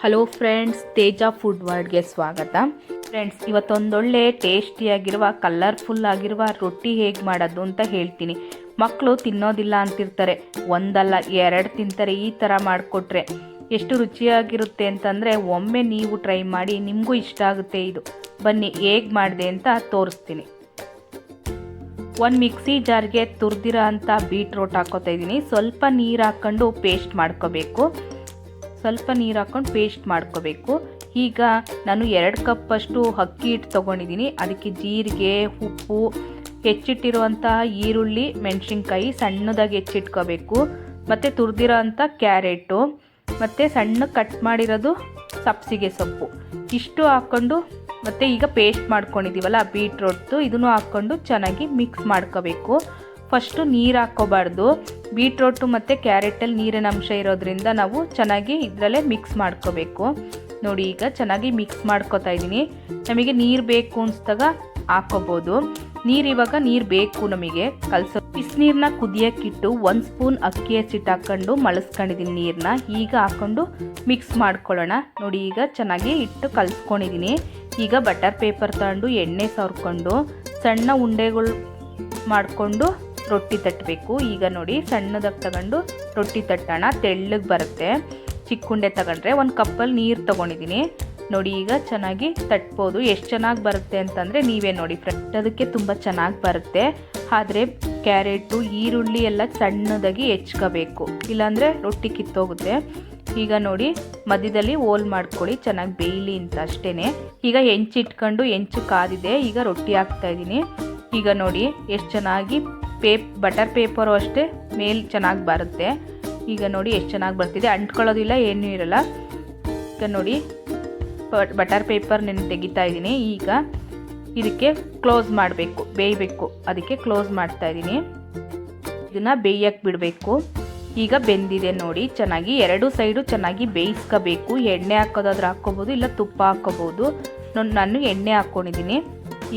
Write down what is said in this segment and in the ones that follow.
Hello friends, ತೇಜ food ವರ್ಡ್ಗೆ ಸ್ವಾಗತ. Friends, ಇವತ್ತೊಂದೊಳ್ಳೆ ಟೇಸ್ಟಿಯಾಗಿರುವ colourful ಆಗಿರುವ ರೊಟ್ಟಿ ಹೇಗೆ ಮಾಡೋದು ಅಂತ ಹೇಳ್ತೀನಿ. ಮಕ್ಕಳು ತಿನ್ನೋದಿಲ್ಲ ಅಂತಿರ್ತಾರೆ, ಒಂದಲ್ಲ ಎರಡು ತಿಂತಾರೆ. ಈ ಥರ ಮಾಡಿಕೊಟ್ರೆ ಎಷ್ಟು ರುಚಿಯಾಗಿರುತ್ತೆ ಅಂತಂದರೆ ಒಮ್ಮೆ ನೀವು ಟ್ರೈ ಮಾಡಿ, ನಿಮಗೂ ಇಷ್ಟ ಆಗುತ್ತೆ. ಇದು ಬನ್ನಿ ಹೇಗೆ ಮಾಡಿದೆ ಅಂತ ತೋರಿಸ್ತೀನಿ. ಒಂದು ಮಿಕ್ಸಿ ಜಾರ್ಗೆ ತುರಿದಿರೋ ಅಂಥ ಬೀಟ್ರೋಟ್ ಹಾಕ್ಕೋತಾ ಇದ್ದೀನಿ. ಸ್ವಲ್ಪ ನೀರು ಹಾಕ್ಕೊಂಡು ಪೇಸ್ಟ್ ಮಾಡ್ಕೋಬೇಕು. ಈಗ ನಾನು 2 ಕಪ್ಪಷ್ಟು ಅಕ್ಕಿ ಹಿಟ್ಟು ತೊಗೊಂಡಿದ್ದೀನಿ. ಅದಕ್ಕೆ ಜೀರಿಗೆ, ಉಪ್ಪು, ಹೆಚ್ಚಿಟ್ಟಿರುವಂತಹ ಈರುಳ್ಳಿ, ಮೆಣಸಿನ್ಕಾಯಿ ಸಣ್ಣದಾಗಿ ಹೆಚ್ಚಿಟ್ಕೋಬೇಕು. ಮತ್ತು ತುರಿದಿರೋ ಅಂಥ ಕ್ಯಾರೆಟು, ಮತ್ತು ಸಣ್ಣ ಕಟ್ ಮಾಡಿರೋದು ಸಬ್ಸಿಗೆ ಸೊಪ್ಪು, ಇಷ್ಟು ಹಾಕ್ಕೊಂಡು ಮತ್ತು ಈಗ ಪೇಸ್ಟ್ ಮಾಡ್ಕೊಂಡಿದ್ದೀವಲ್ಲ ಬೀಟ್ರೋಟ್ದು, ಇದನ್ನು ಹಾಕ್ಕೊಂಡು ಚೆನ್ನಾಗಿ ಮಿಕ್ಸ್ ಮಾಡ್ಕೋಬೇಕು. ಫಸ್ಟು ನೀರು ಹಾಕ್ಕೋಬಾರ್ದು. ಬೀಟ್ರೋಟು ಮತ್ತು ಕ್ಯಾರೆಟಲ್ಲಿ ನೀರಿನ ಅಂಶ ಇರೋದ್ರಿಂದ ನಾವು ಚೆನ್ನಾಗಿ ಇದರಲ್ಲೇ ಮಿಕ್ಸ್ ಮಾಡ್ಕೋಬೇಕು. ನೋಡಿ, ಈಗ ಚೆನ್ನಾಗಿ ಮಿಕ್ಸ್ ಮಾಡ್ಕೋತಾ ಇದ್ದೀನಿ. ನಮಗೆ ನೀರು ಬೇಕು ಅನಿಸ್ದಾಗ ಹಾಕ್ಕೋಬೋದು. ಇವಾಗ ನೀರು ಬೇಕು ನಮಗೆ. ಬಿಸಿನೀರನ್ನ ಕುದಿಯೋಕ್ಕಿಟ್ಟು 1 ಸ್ಪೂನ್ ಅಕ್ಕಿ ಹಸಿಟ್ಟು ಹಾಕ್ಕೊಂಡು ಮಳಸ್ಕೊಂಡಿದ್ದೀನಿ ನೀರನ್ನ. ಈಗ ಹಾಕ್ಕೊಂಡು ಮಿಕ್ಸ್ ಮಾಡ್ಕೊಳ್ಳೋಣ. ನೋಡಿ, ಈಗ ಚೆನ್ನಾಗಿ ಇಟ್ಟು ಕಲಿಸ್ಕೊಂಡಿದ್ದೀನಿ. ಈಗ ಬಟರ್ ಪೇಪರ್ ತಗೊಂಡು ಎಣ್ಣೆ ಸವರ್ಕೊಂಡು ಸಣ್ಣ ಉಂಡೆಗಳು ಮಾಡಿಕೊಂಡು ರೊಟ್ಟಿ ತಟ್ಟಬೇಕು. ಈಗ ನೋಡಿ, ಸಣ್ಣದಾಗಿ ತಗೊಂಡು ರೊಟ್ಟಿ ತಟ್ಟೋಣ. ತೆಳ್ಳಗೆ ಬರುತ್ತೆ. ಚಿಕ್ಕ ಉಂಡೆ ತಗೊಂಡ್ರೆ 1 ಕಪ್ಪಲ್ಲಿ ನೀರು ತೊಗೊಂಡಿದ್ದೀನಿ. ನೋಡಿ, ಈಗ ಚೆನ್ನಾಗಿ ತಟ್ಬೋದು. ಎಷ್ಟು ಚೆನ್ನಾಗಿ ಬರುತ್ತೆ ಅಂತಂದರೆ ನೀವೇ ನೋಡಿ ಫ್ರೆಂಡ್ಸ್, ಅದಕ್ಕೆ ತುಂಬ ಚೆನ್ನಾಗಿ ಬರುತ್ತೆ. ಆದರೆ ಕ್ಯಾರೆಟು, ಈರುಳ್ಳಿ ಎಲ್ಲ ಸಣ್ಣದಾಗಿ ಹೆಚ್ಕೋಬೇಕು, ಇಲ್ಲಾಂದರೆ ರೊಟ್ಟಿ ಕಿತ್ತೋಗುತ್ತೆ. ಈಗ ನೋಡಿ, ಮಧ್ಯದಲ್ಲಿ ಹೋಲ್ ಮಾಡ್ಕೊಳ್ಳಿ, ಚೆನ್ನಾಗಿ ಬೇಯಲಿ ಅಂತ ಅಷ್ಟೇ. ಈಗ ಹೆಂಚಿಟ್ಕೊಂಡು ಹೆಂಚು ಕಾದಿದೆ. ಈಗ ರೊಟ್ಟಿ ಹಾಕ್ತಾಯಿದ್ದೀನಿ. ಈಗ ನೋಡಿ ಎಷ್ಟು ಚೆನ್ನಾಗಿ ಬಟರ್ ಪೇಪರು ಅಷ್ಟೇ ಮೇಲೆ ಚೆನ್ನಾಗಿ ಬರುತ್ತೆ. ಈಗ ನೋಡಿ ಎಷ್ಟು ಚೆನ್ನಾಗಿ ಬರ್ತಿದೆ, ಅಂಟ್ಕೊಳ್ಳೋದಿಲ್ಲ, ಏನೂ ಇರಲ್ಲ. ಈಗ ನೋಡಿ, ಬಟರ್ ಪೇಪರ್ ನಾನು ತೆಗಿತಾ ಇದ್ದೀನಿ. ಈಗ ಇದಕ್ಕೆ ಕ್ಲೋಸ್ ಮಾಡಬೇಕು, ಬೇಯಬೇಕು. ಅದಕ್ಕೆ ಕ್ಲೋಸ್ ಮಾಡ್ತಾ ಇದ್ದೀನಿ. ಇದನ್ನು ಬೇಯಕ್ಕೆ ಬಿಡಬೇಕು. ಈಗ ಬೆಂದಿದೆ ನೋಡಿ ಚೆನ್ನಾಗಿ. 2 ಸೈಡು ಚೆನ್ನಾಗಿ ಬೇಯಿಸ್ಕೋಬೇಕು. ಎಣ್ಣೆ ಹಾಕೋದಾದ್ರೆ ಹಾಕ್ಕೋಬೋದು, ಇಲ್ಲ ತುಪ್ಪ ಹಾಕ್ಕೋಬೋದು. ನಾನು ಎಣ್ಣೆ ಹಾಕ್ಕೊಂಡಿದ್ದೀನಿ.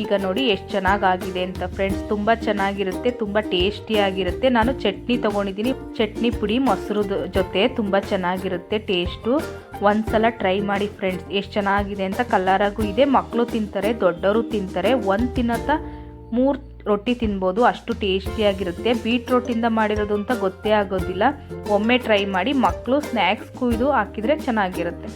ಈಗ ನೋಡಿ ಎಷ್ಟು ಚೆನ್ನಾಗಾಗಿದೆ ಅಂತ ಫ್ರೆಂಡ್ಸ್. ತುಂಬ ಚೆನ್ನಾಗಿರುತ್ತೆ, ತುಂಬ ಟೇಸ್ಟಿಯಾಗಿರುತ್ತೆ. ನಾನು ಚಟ್ನಿ ತೊಗೊಂಡಿದ್ದೀನಿ. ಚಟ್ನಿ ಪುಡಿ ಮೊಸರು ಜೊತೆ ತುಂಬ ಚೆನ್ನಾಗಿರುತ್ತೆ ಟೇಸ್ಟು. ಒಂದ್ಸಲ ಟ್ರೈ ಮಾಡಿ ಫ್ರೆಂಡ್ಸ್, ಎಷ್ಟು ಚೆನ್ನಾಗಿದೆ ಅಂತ. ಕಲರಾಗೂ ಇದೆ, ಮಕ್ಕಳು ತಿಂತಾರೆ, ದೊಡ್ಡವರು ತಿಂತಾರೆ. 1 ತಿನ್ನತ್ತ 3 ರೊಟ್ಟಿ ತಿನ್ಬೋದು, ಅಷ್ಟು ಟೇಸ್ಟಿಯಾಗಿರುತ್ತೆ. ಬೀಟ್ರೋಟಿಂದ ಮಾಡಿರೋದು ಅಂತ ಗೊತ್ತೇ ಆಗೋದಿಲ್ಲ. ಒಮ್ಮೆ ಟ್ರೈ ಮಾಡಿ. ಮಕ್ಕಳು ಸ್ನ್ಯಾಕ್ಸ್ಗೂ ಇದು ಹಾಕಿದರೆ ಚೆನ್ನಾಗಿರುತ್ತೆ.